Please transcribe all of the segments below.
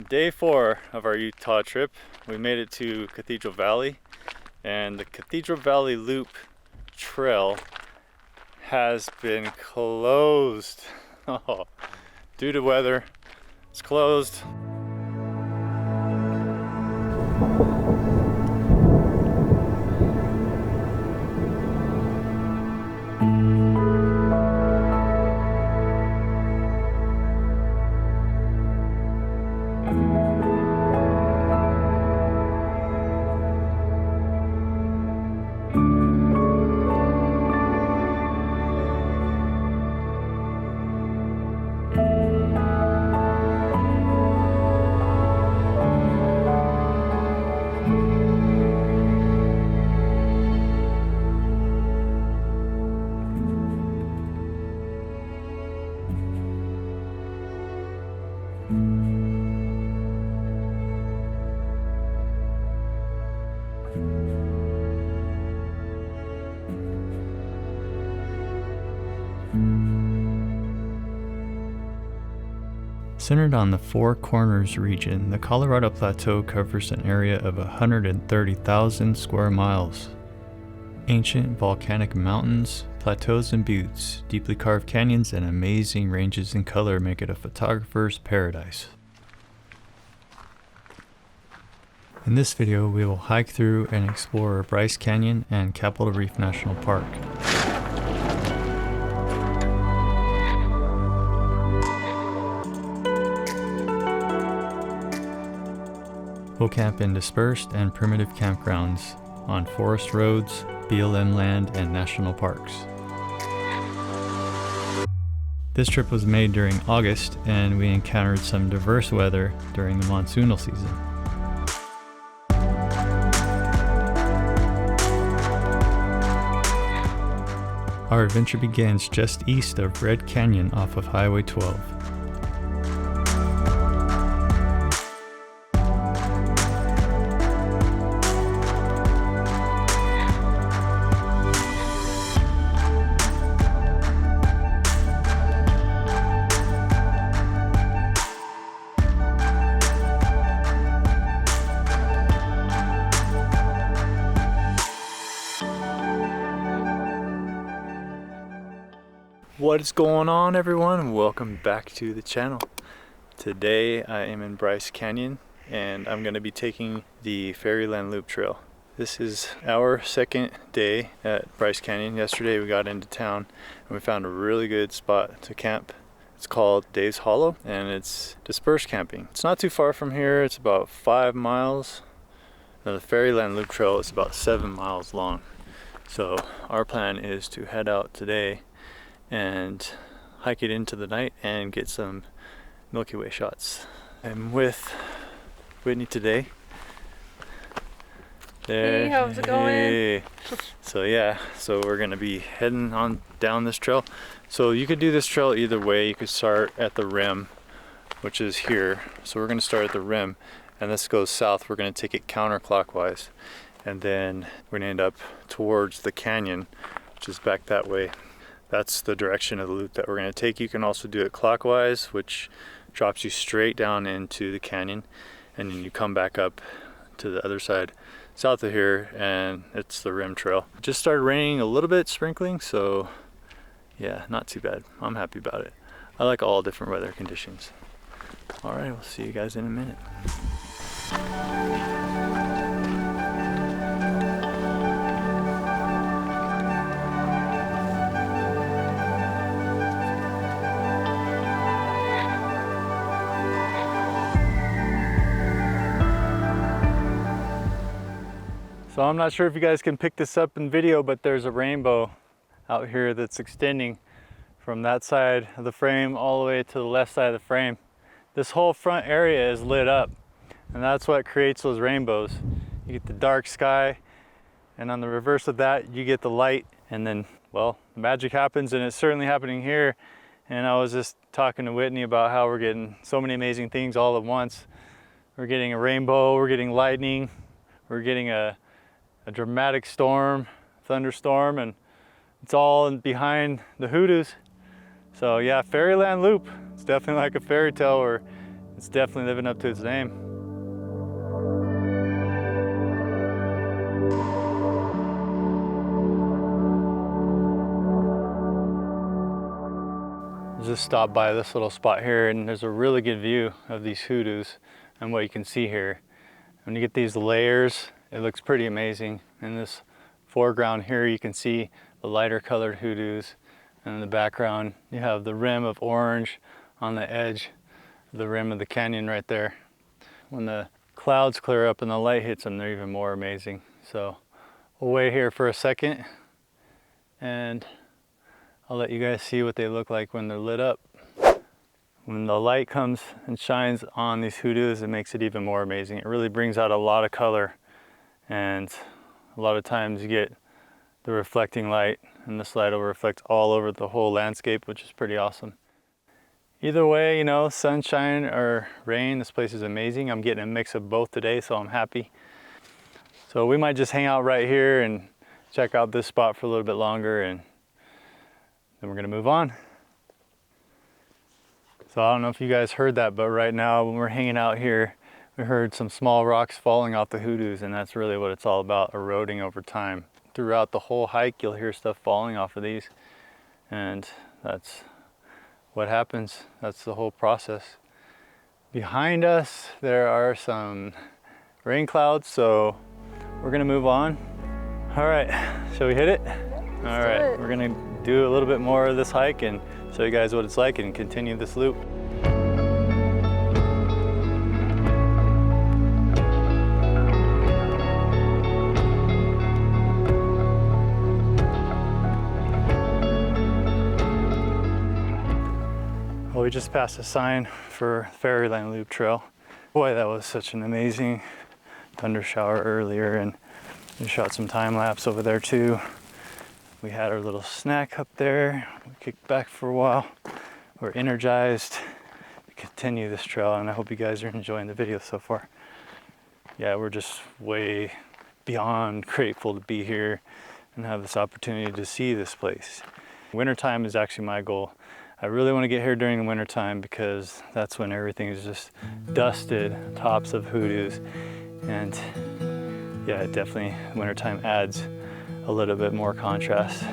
day 4 of our Utah trip, we made it to Cathedral Valley, and the Cathedral Valley Loop Trail has been closed. Due to weather, it's closed. Centered on the Four Corners region, the Colorado Plateau covers an area of 130,000 square miles. Ancient volcanic mountains, plateaus and buttes, deeply carved canyons, and amazing ranges in color make it a photographer's paradise. In this video, we will hike through and explore Bryce Canyon and Capitol Reef National Park. We'll camp in dispersed and primitive campgrounds on forest roads, BLM land, and national parks. This trip was made during August, and we encountered some diverse weather during the monsoonal season. Our adventure begins just east of Red Canyon off of Highway 12. What is going on, everyone? Welcome back to the channel. Today I am in Bryce Canyon and I'm going to be taking the Fairyland Loop Trail. This is our second day at Bryce Canyon. Yesterday we got into town and we found a really good spot to camp. It's called Dave's Hollow and it's dispersed camping. It's not too far from here. It's about 5 miles. Now, the Fairyland Loop Trail is about 7 miles long. So our plan is to head out today and hike it into the night and get some Milky Way shots. I'm with Whitney today. There. Hey, how's it going? Hey. So we're gonna be heading on down this trail. So you could do this trail either way. You could start at the rim, which is here. So we're gonna start at the rim, and this goes south. We're gonna take it counterclockwise, and then we're gonna end up towards the canyon, which is back that way. That's the direction of the loop that we're going to take. You can also do it clockwise, which drops you straight down into the canyon, and then you come back up to the other side south of here, and it's the rim trail. It just started raining a little bit, sprinkling, so yeah, not too bad. I'm happy about it. I like all different weather conditions. All right, we'll see you guys in a minute. So I'm not sure if you guys can pick this up in video, but there's a rainbow out here that's extending from that side of the frame all the way to the left side of the frame. This whole front area is lit up, and that's what creates those rainbows. You get the dark sky, and on the reverse of that, you get the light, and then, well, the magic happens, and it's certainly happening here. And I was just talking to Whitney about how we're getting so many amazing things all at once. We're getting a rainbow, we're getting lightning, we're getting a dramatic storm, thunderstorm, and it's all behind the hoodoos. So yeah, Fairyland Loop. It's definitely like a fairy tale where It's definitely living up to its name. Just stopped by this little spot here, and there's a really good view of these hoodoos and what you can see here. When you get these layers, it looks pretty amazing. In this foreground here, you can see the lighter colored hoodoos, and in the background, you have the rim of orange on the edge of the rim of the canyon right there. When the clouds clear up and the light hits them, they're even more amazing. So we'll wait here for a second, and I'll let you guys see what they look like when they're lit up. When the light comes and shines on these hoodoos, it makes it even more amazing. It really brings out a lot of color, and a lot of times you get the reflecting light, and this light will reflect all over the whole landscape, which is pretty awesome. Either way, you know, sunshine or rain, this place is amazing. I'm getting a mix of both today, so I'm happy. So we might just hang out right here and check out this spot for a little bit longer, and then we're gonna move on. So I don't know if you guys heard that, but right now when we're hanging out here, we heard some small rocks falling off the hoodoos, and that's really what it's all about, eroding over time. Throughout the whole hike, you'll hear stuff falling off of these, and that's what happens. That's the whole process. Behind us, there are some rain clouds, so we're gonna move on. All right, shall we hit it? All right, we're gonna do a little bit more of this hike and show you guys what it's like and continue this loop. Well, we just passed a sign for Fairyland Loop Trail. Boy, that was such an amazing thunder shower earlier, and we shot some time lapse over there too. We had our little snack up there. We kicked back for a while. We're energized to continue this trail, and I hope you guys are enjoying the video so far. Yeah, we're just way beyond grateful to be here and have this opportunity to see this place. Wintertime is actually my goal. I really want to get here during the wintertime because that's when everything is just dusted, tops of hoodoos. And yeah, definitely wintertime adds a little bit more contrast.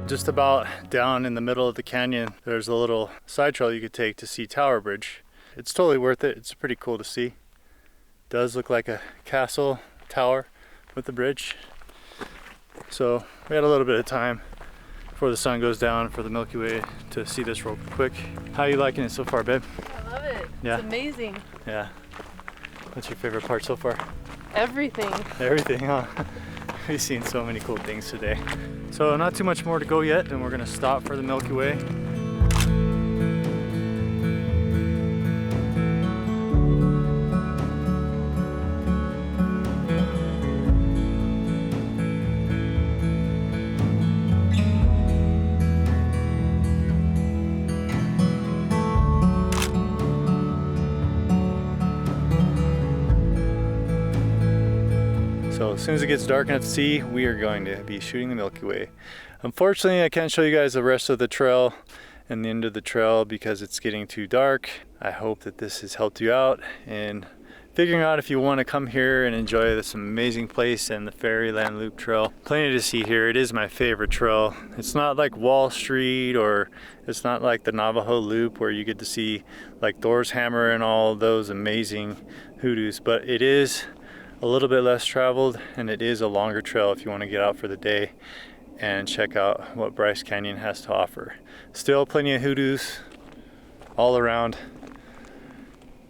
Just about down in the middle of the canyon, there's a little side trail you could take to see Tower Bridge. It's totally worth it. It's pretty cool to see. It does look like a castle tower with the bridge. So we had a little bit of time before the sun goes down for the Milky Way to see this real quick. How are you liking it so far, babe? I love it. Yeah. It's amazing. Yeah. What's your favorite part so far? Everything. Everything, huh? We've seen so many cool things today. So not too much more to go yet, and we're gonna stop for the Milky Way. So as soon as it gets dark enough to see, we are going to be shooting the Milky Way. Unfortunately, I can't show you guys the rest of the trail and the end of the trail because it's getting too dark. I hope that this has helped you out in figuring out if you want to come here and enjoy this amazing place and the Fairyland Loop Trail. Plenty to see here. It is my favorite trail. It's not like Wall Street, or it's not like the Navajo Loop where you get to see like Thor's Hammer and all those amazing hoodoos, but it is a little bit less traveled, and it is a longer trail if you want to get out for the day and check out what Bryce Canyon has to offer. Still plenty of hoodoos, all around.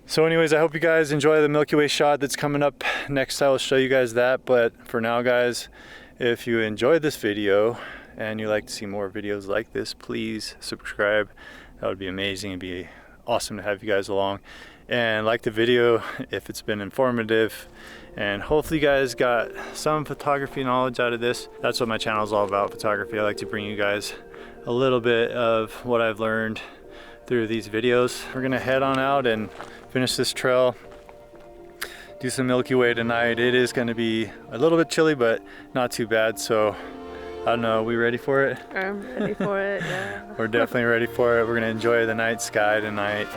So anyways, I hope you guys enjoy the Milky Way shot that's coming up next. I will show you guys that, but for now guys, if you enjoyed this video and you like to see more videos like this, please subscribe. That would be amazing. It'd be awesome to have you guys along, and like the video if it's been informative, and hopefully you guys got some photography knowledge out of this. That's what my channel is all about, photography. I like to bring you guys a little bit of what I've learned through these videos. We're gonna head on out and finish this trail, do some Milky Way tonight. It is gonna be a little bit chilly, but not too bad. So I don't know, are we ready for it? I'm ready for it, yeah. We're definitely ready for it. We're gonna enjoy the night sky tonight.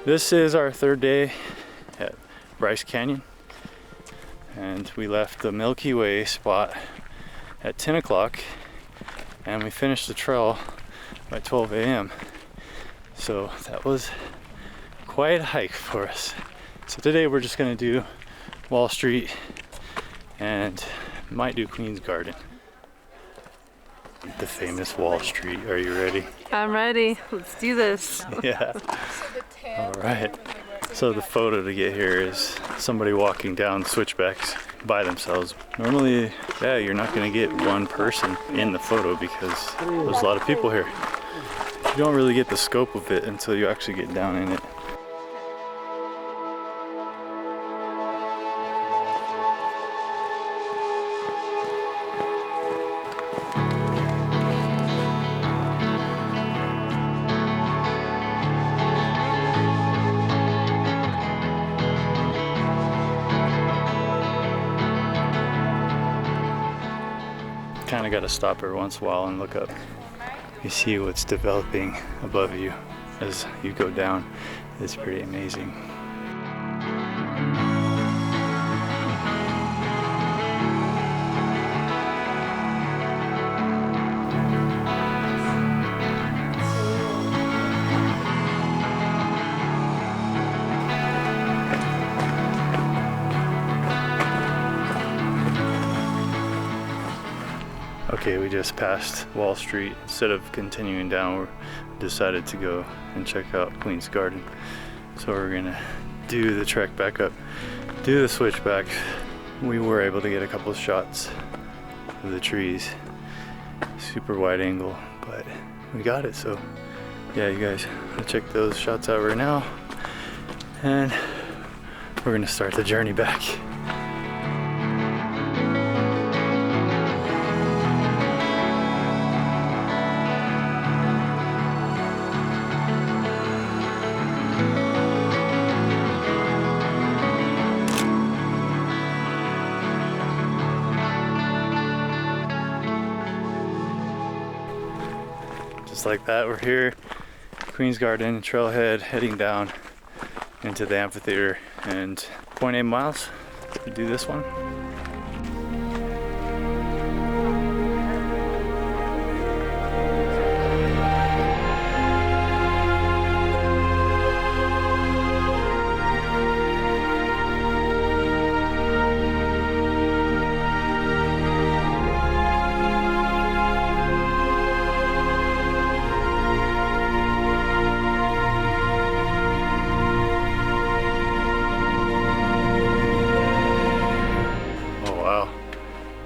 This is our third day at Bryce Canyon, and we left the Milky Way spot at 10 o'clock and we finished the trail by 12 a.m. So that was quite a hike for us. So today we're just gonna do Wall Street and might do Queen's Garden. The famous Wall Street. Are you ready? I'm ready. Let's do this. Yeah. All right. So the photo to get here is somebody walking down switchbacks by themselves. Normally, yeah, you're not gonna get one person in the photo because there's a lot of people here. You don't really get the scope of it until you actually get down in it. Kind of got to stop every once in a while and look up. You see what's developing above you as you go down. It's pretty amazing. Okay, we just passed Wall Street. Instead of continuing down, we decided to go and check out Queen's Garden. So we're gonna do the trek back up, do the switchback. We were able to get a couple of shots of the trees, super wide angle, but we got it. So yeah, you guys check those shots out right now, and we're gonna start the journey back. Just like that, we're here, Queen's Garden, trailhead, heading down into the amphitheater, and 0.8 miles to do this one.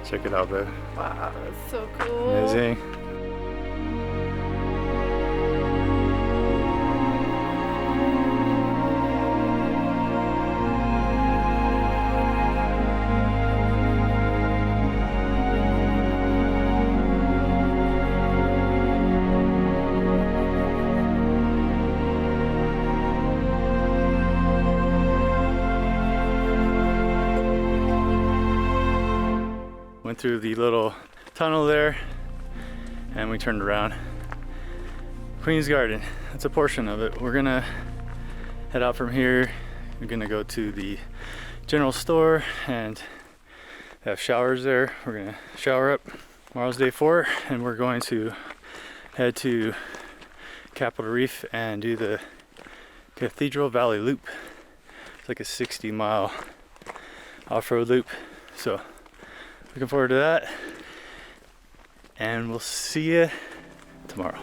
Check it out, babe. Wow, that's so cool. Amazing. went through the little tunnel there, and we turned around. Queen's Garden, that's a portion of it. We're gonna head out from here. We're gonna go to the general store and have showers there. We're gonna shower up. Tomorrow's day 4, and we're going to head to Capitol Reef and do the Cathedral Valley loop. It's like a 60-mile off-road loop. So looking forward to that. And we'll see you tomorrow.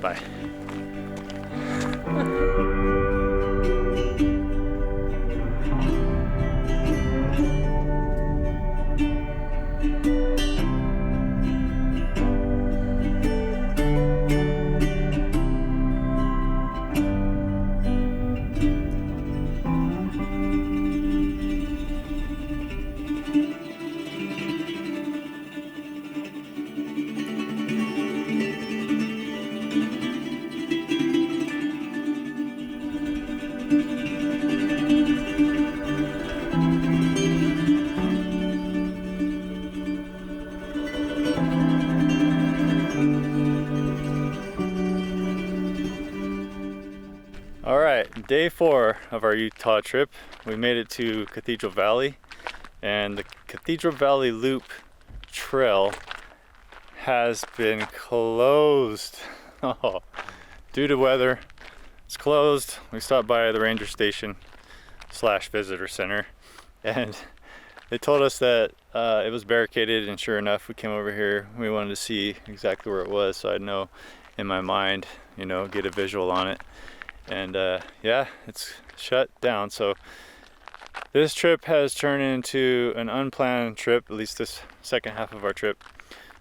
Bye. All right, day 4 of our Utah trip. We made it to Cathedral Valley, and the Cathedral Valley Loop trail has been closed. Oh, due to weather, it's closed. We stopped by the ranger station / visitor center, and they told us that it was barricaded, and sure enough, we came over here. We wanted to see exactly where it was, so I'd know in my mind, you know, get a visual on it. And yeah, it's shut down. So this trip has turned into an unplanned trip, at least this second half of our trip.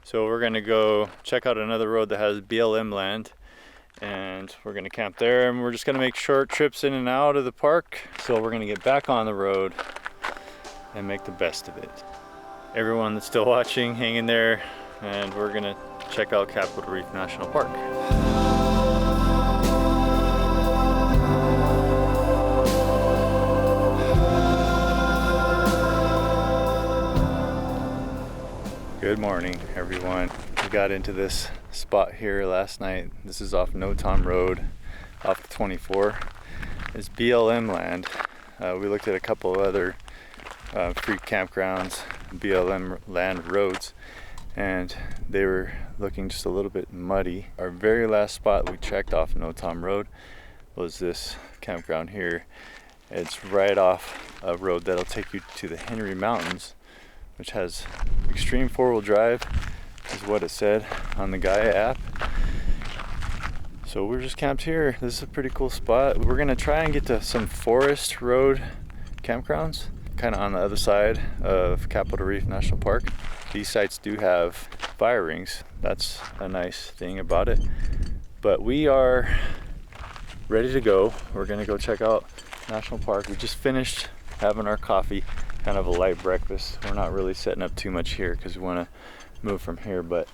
So we're gonna go check out another road that has BLM land, and we're gonna camp there, and we're just gonna make short trips in and out of the park. So we're gonna get back on the road and make the best of it. Everyone that's still watching, hang in there, and we're gonna check out Capitol Reef National Park. Good morning, everyone. We got into this spot here last night. This is off No Tom Road, off the 24. It's BLM land. We looked at a couple of other free campgrounds, BLM land roads, and they were looking just a little bit muddy. Our very last spot we checked off No Tom Road was this campground here. It's right off a road that'll take you to the Henry Mountains, which has extreme 4-wheel drive, is what it said on the Gaia app. So we're just camped here. This is a pretty cool spot. We're gonna try and get to some forest road campgrounds, kind of on the other side of Capitol Reef National Park. These sites do have fire rings. That's a nice thing about it. But we are ready to go. We're gonna go check out National Park. We just finished having our coffee, kind of a light breakfast. We're not really setting up too much here because we want to move from here, but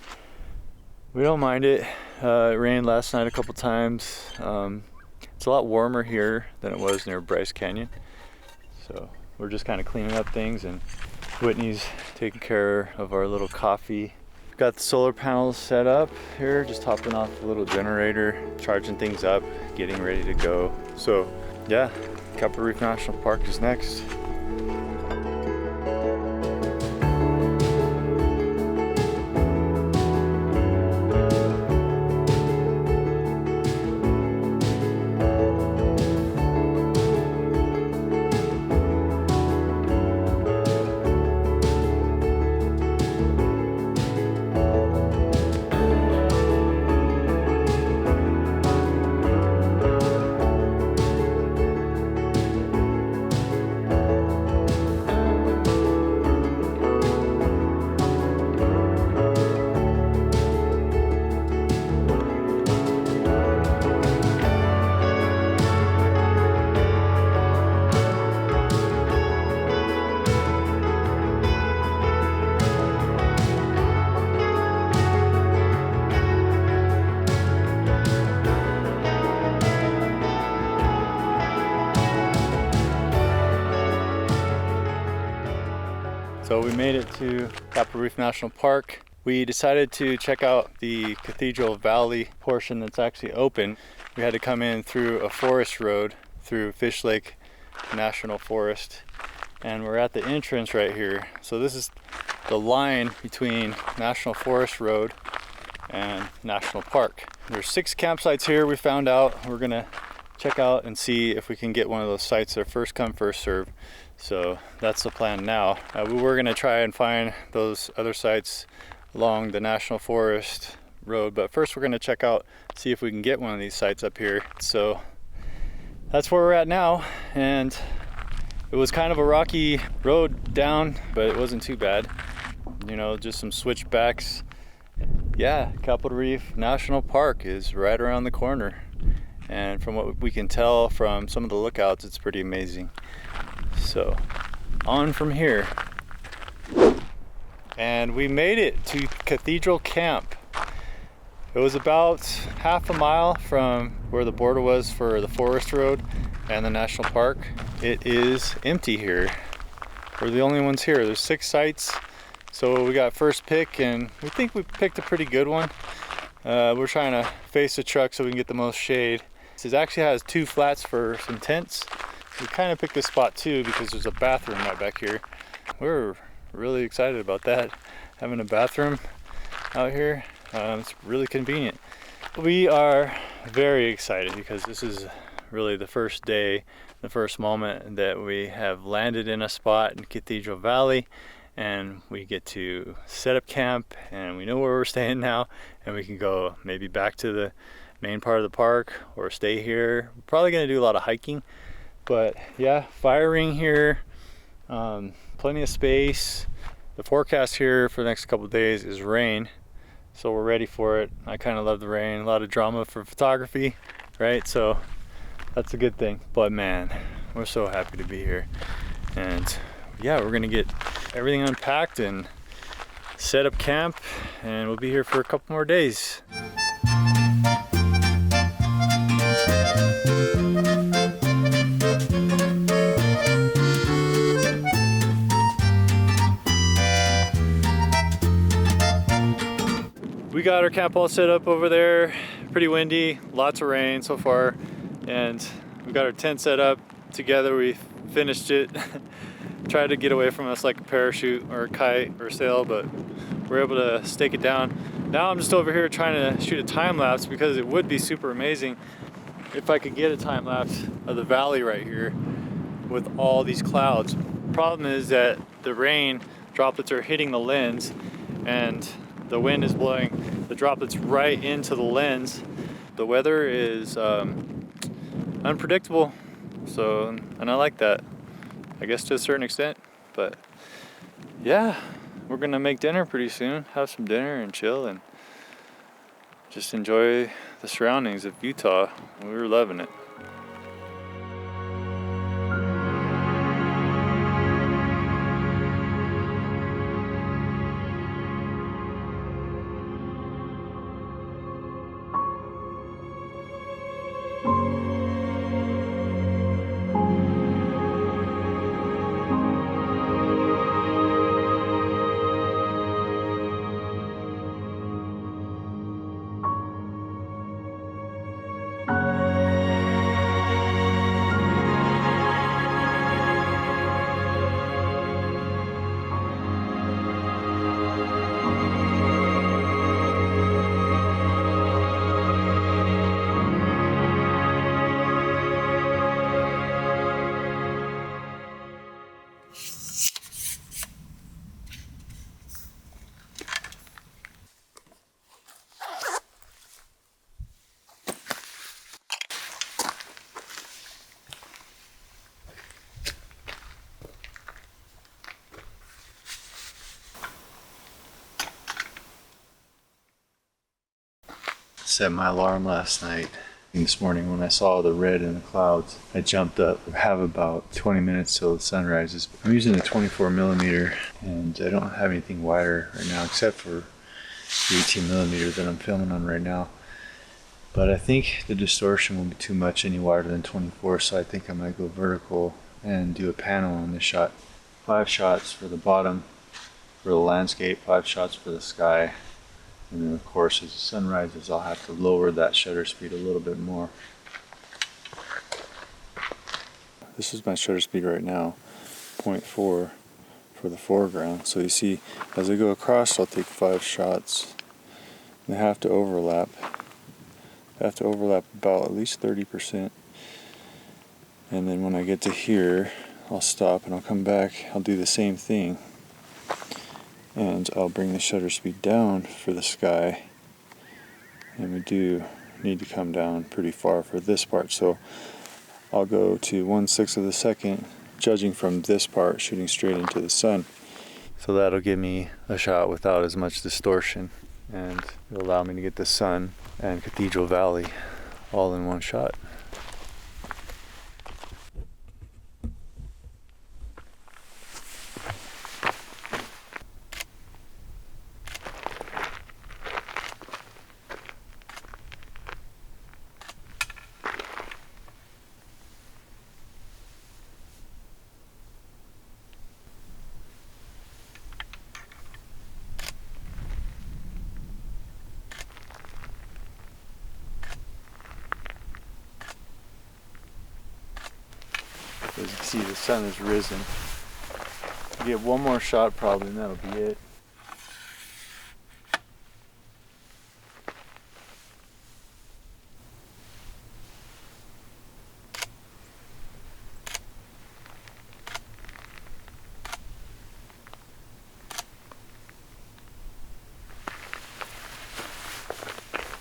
we don't mind it. It rained last night a couple times. It's a lot warmer here than it was near Bryce Canyon, so we're just kind of cleaning up things, and Whitney's taking care of our little coffee. Got the solar panels set up here, just topping off a little generator, charging things up, getting ready to go. So yeah, Capitol Reef National Park is next. made it to Capital Reef National Park. We decided to check out the Cathedral Valley portion that's actually open. We had to come in through a forest road through Fish Lake National Forest, and we're at the entrance right here. So this is the line between National Forest Road and National Park. There's 6 campsites here we found out. We're gonna check out and see if we can get one of those sites that are first come first serve. So that's the plan now. We were gonna try and find those other sites along the National Forest Road, but first we're gonna check out, see if we can get one of these sites up here. So that's where we're at now, and it was kind of a rocky road down, but it wasn't too bad. You know, just some switchbacks. Yeah, Capital Reef National Park is right around the corner. And from what we can tell from some of the lookouts, it's pretty amazing. So, on from here. And we made it to Cathedral Camp. It was about half a mile from where the border was for the Forest Road and the National Park. It is empty here. We're the only ones here. There's 6 sites. So we got first pick, and we think we picked a pretty good one. We're trying to face the truck so we can get the most shade. It actually has 2 flats for some tents. We kind of picked this spot too because there's a bathroom right back here. We're really excited about that. Having a bathroom out here, it's really convenient. We are very excited because this is really the first day, the first moment that we have landed in a spot in Cathedral Valley, and we get to set up camp, and we know where we're staying now, and we can go maybe back to the main part of the park or stay here. We're probably going to do a lot of hiking, but yeah, fire ring here, plenty of space. The forecast here for the next couple of days is rain, so we're ready for it. I kind of love the rain, a lot of drama for photography, right? So that's a good thing. But man, we're so happy to be here. And yeah, we're gonna get everything unpacked and set up camp, and we'll be here for a couple more days. We got our camp all set up over there. Pretty windy, lots of rain so far, and we got our tent set up together. We finished it. Tried to get away from us like a parachute or a kite or a sail, but we're able to stake it down. Now I'm just over here trying to shoot a time lapse because it would be super amazing if I could get a time lapse of the valley right here with all these clouds. Problem is that the rain droplets are hitting the lens, and the wind is blowing the droplets right into the lens. The weather is unpredictable, so, and I like that, I guess, to a certain extent. But yeah, we're gonna make dinner pretty soon, have some dinner and chill and just enjoy the surroundings of Utah. We were loving it. Set my alarm last night. This morning when I saw the red in the clouds, I jumped up. I have about 20 minutes till the sun rises. I'm using a 24 millimeter, and I don't have anything wider right now except for the 18 millimeter that I'm filming on right now. But I think the distortion will be too much any wider than 24, so I think I might go vertical and do a panel on this shot. 5 shots for the bottom for the landscape, 5 shots for the sky. And then of course as the sun rises I'll have to lower that shutter speed a little bit more. This is my shutter speed right now, 0.4 for the foreground. So you see as I go across I'll take 5 shots. They have to overlap. They have to overlap about at least 30%. And then when I get to here I'll stop and I'll come back, I'll do the same thing. And I'll bring the shutter speed down for the sky. And we do need to come down pretty far for this part. So I'll go to 1/6 of a second, judging from this part, shooting straight into the sun. So that'll give me a shot without as much distortion. And it'll allow me to get the sun and Cathedral Valley all in one shot. As you can see, the sun has risen. Get one more shot probably and that'll be it.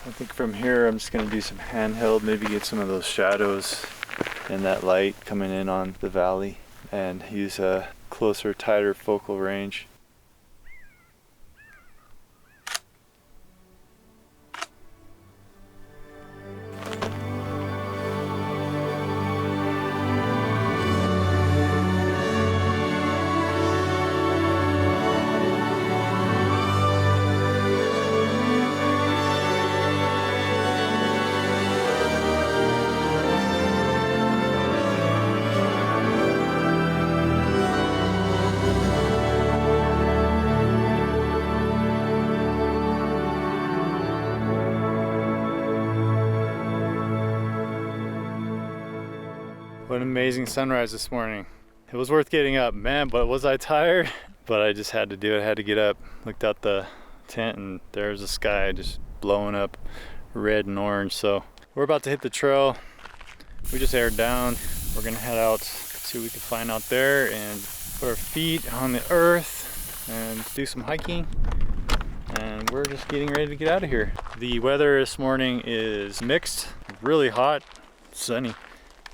I think from here I'm just going to do some handheld, maybe get some of those shadows and that light coming in on the valley and use a closer, tighter focal range. What an amazing sunrise this morning. It was worth getting up, man, but was I tired? But I just had to do it, I had to get up. Looked out the tent and there's the sky just blowing up red and orange. So we're about to hit the trail. We just aired down. We're gonna head out, see what we can find out there and put our feet on the earth and do some hiking. And we're just getting ready to get out of here. The weather this morning is mixed, really hot, sunny.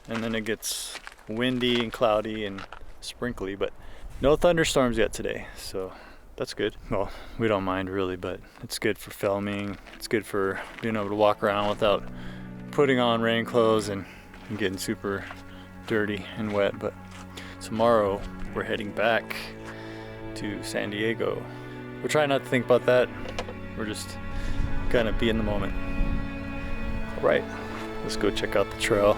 And then it gets windy and cloudy and sprinkly, but no thunderstorms yet today, so that's good. Well, we don't mind really, but it's good for filming. It's good for being able to walk around without putting on rain clothes and getting super dirty and wet. But tomorrow we're heading back to San Diego. We're trying not to think about that. We're just gonna be in the moment. All right, let's go check out the trail.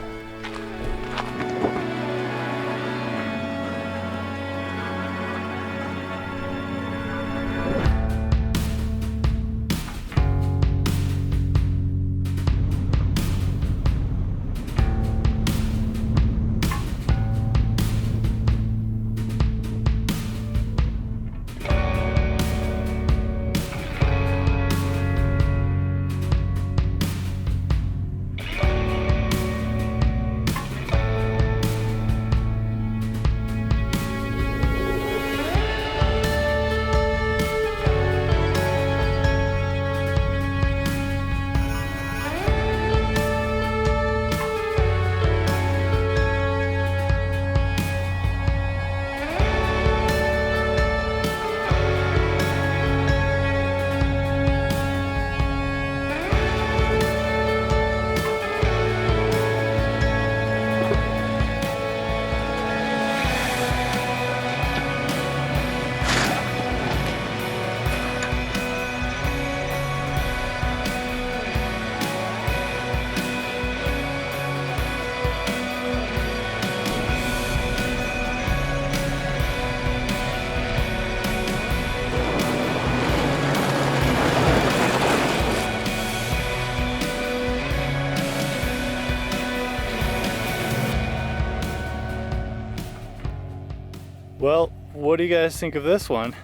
Well, what do you guys think of this one?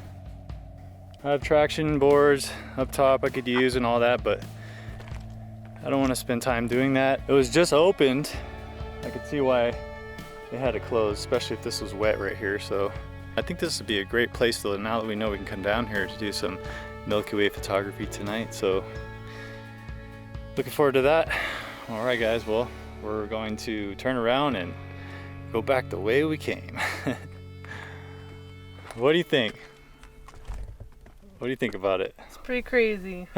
I have traction boards up top I could use and all that, but I don't want to spend time doing that. It was just opened. I could see why they had it closed, especially if this was wet right here. So I think this would be a great place though, now that we know we can come down here to do some Milky Way photography tonight. So looking forward to that. All right guys, well, we're going to turn around and go back the way we came. What do you think? What do you think about it? It's pretty crazy.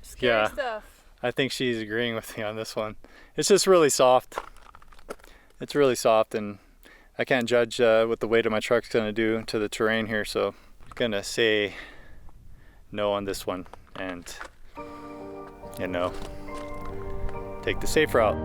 Scary Yeah. stuff. I think she's agreeing with me on this one. It's just really soft. It's really soft, and I can't judge what the weight of my truck's gonna do to the terrain here, so I'm gonna say no on this one and, you know, take the safe route.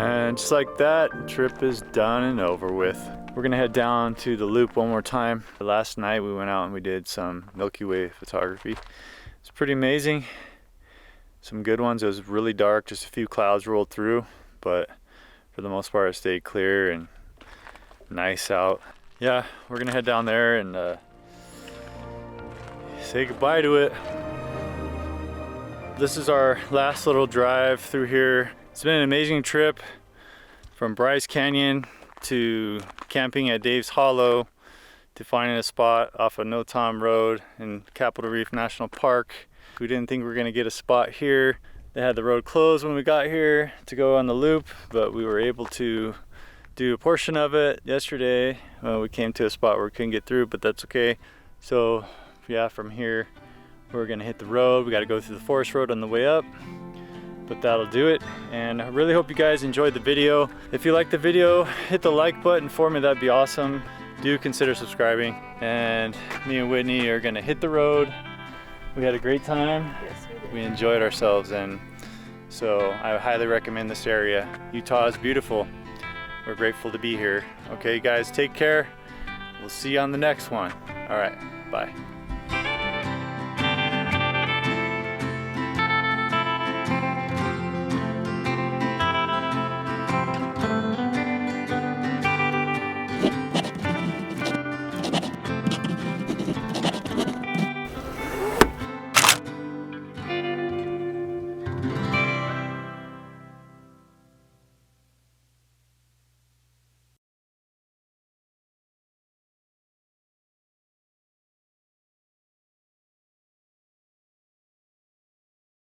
And just like that, trip is done and over with. We're gonna head down to the loop one more time. Last night we went out and we did some Milky Way photography. It's pretty amazing. Some good ones. It was really dark, just a few clouds rolled through, but for the most part it stayed clear and nice out. Yeah, we're gonna head down there and say goodbye to it. This is our last little drive through here. It's been an amazing trip. From Bryce Canyon to camping at Dave's Hollow to finding a spot off of No Tom Road in Capitol Reef National Park. We didn't think we were gonna get a spot here. They had the road closed when we got here to go on the loop, but we were able to do a portion of it yesterday. We came to a spot where we couldn't get through, but that's okay. So yeah, from here, we're gonna hit the road. We gotta go through the forest road on the way up. But that'll do it, and I really hope you guys enjoyed the video. If you liked the video, hit the like button for me, that'd be awesome. Do consider subscribing, and me and Whitney are gonna hit the road. We had a great time. Yes, we did. We enjoyed ourselves, and so I highly recommend this area. Utah is beautiful. We're grateful to be here. Okay guys, take care. We'll see you on the next one. All right, bye.